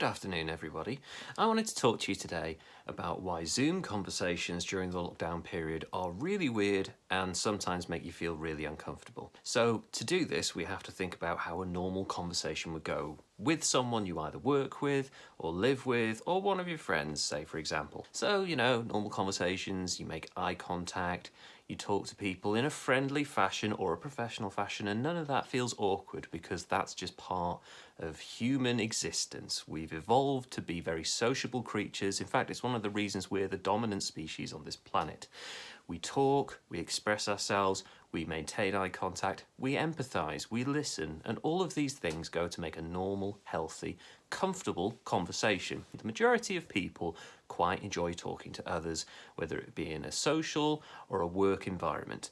afternoon, everybody. I wanted to talk to you today about why Zoom conversations during the lockdown period are really weird and sometimes make you feel really uncomfortable. So to do this, we have to think about how a normal conversation would go with someone you either work with or live with or one of your friends, say for example. So, normal conversations, you make eye contact, you talk to people in a friendly fashion or a professional fashion, and none of that feels awkward because that's just part of human existence. We've evolved to be very sociable creatures. In fact, it's one of the reasons we're the dominant species on this planet. We talk, we express ourselves, we maintain eye contact, we empathize, we listen, and all of these things go to make a normal, healthy, comfortable conversation. The majority of people quite enjoy talking to others, whether it be in a social or a work environment.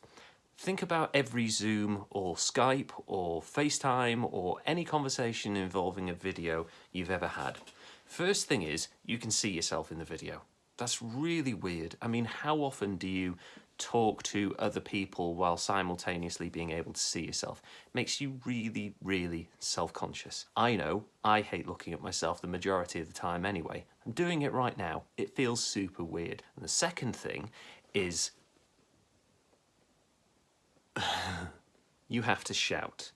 Think about every Zoom or Skype or FaceTime or any conversation involving a video you've ever had. First thing is, you can see yourself in the video. That's really weird. I mean, how often do you talk to other people while simultaneously being able to see yourself? It makes you really, really self-conscious. I know, I hate looking at myself the majority of the time anyway. I'm doing it right now. It feels super weird. And the second thing is you have to shout.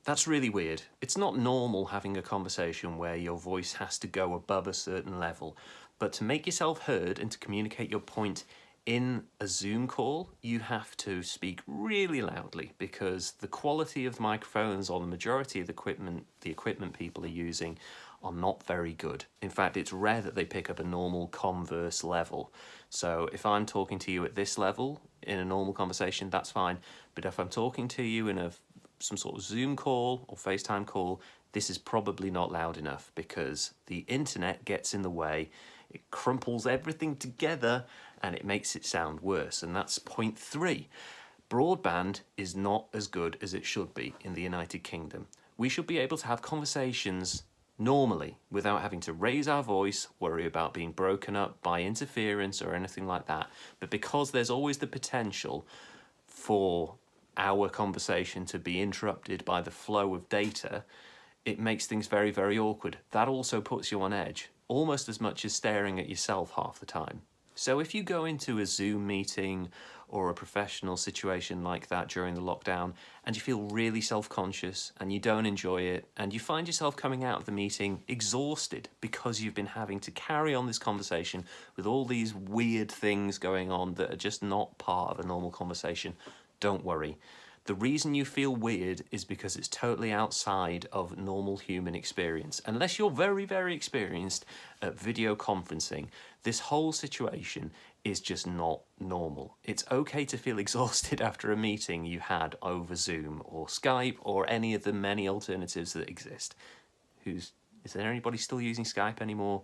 That's really weird. It's not normal having a conversation where your voice has to go above a certain level, but to make yourself heard and to communicate your point in a Zoom call, you have to speak really loudly because the quality of microphones on the majority of the equipment people are using are not very good. In fact, it's rare that they pick up a normal converse level. So if I'm talking to you at this level in a normal conversation, that's fine. But if I'm talking to you in some sort of Zoom call or FaceTime call, this is probably not loud enough because the internet gets in the way. It crumples everything together and it makes it sound worse. And that's point 3. Broadband is not as good as it should be in the United Kingdom. We should be able to have conversations normally without having to raise our voice, worry about being broken up by interference or anything like that. But because there's always the potential for our conversation to be interrupted by the flow of data, it makes things very, very awkward. That also puts you on edge, almost as much as staring at yourself half the time. So if you go into a Zoom meeting or a professional situation like that during the lockdown and you feel really self-conscious and you don't enjoy it and you find yourself coming out of the meeting exhausted because you've been having to carry on this conversation with all these weird things going on that are just not part of a normal conversation, don't worry. The reason you feel weird is because it's totally outside of normal human experience. Unless you're very, very experienced at video conferencing, this whole situation is just not normal. It's okay to feel exhausted after a meeting you had over Zoom or Skype or any of the many alternatives that exist. Is there anybody still using Skype anymore?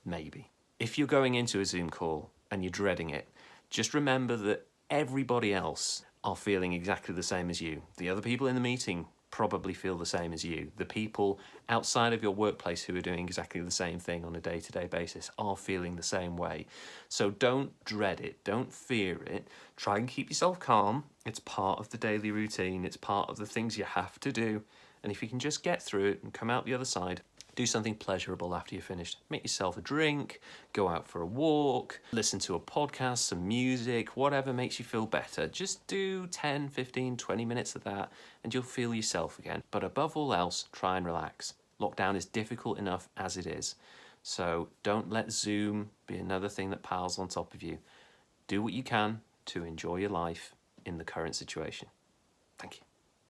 Maybe. If you're going into a Zoom call and you're dreading it, just remember that everybody else are feeling exactly the same as you. The other people in the meeting probably feel the same as you. The people outside of your workplace who are doing exactly the same thing on a day-to-day basis are feeling the same way. So don't dread it, don't fear it. Try and keep yourself calm. It's part of the daily routine, it's part of the things you have to do. And if you can just get through it and come out the other side, do something pleasurable after you're finished. Make yourself a drink, go out for a walk, listen to a podcast, some music, whatever makes you feel better. Just do 10, 15, 20 minutes of that and you'll feel yourself again. But above all else, try and relax. Lockdown is difficult enough as it is. So don't let Zoom be another thing that piles on top of you. Do what you can to enjoy your life in the current situation. Thank you.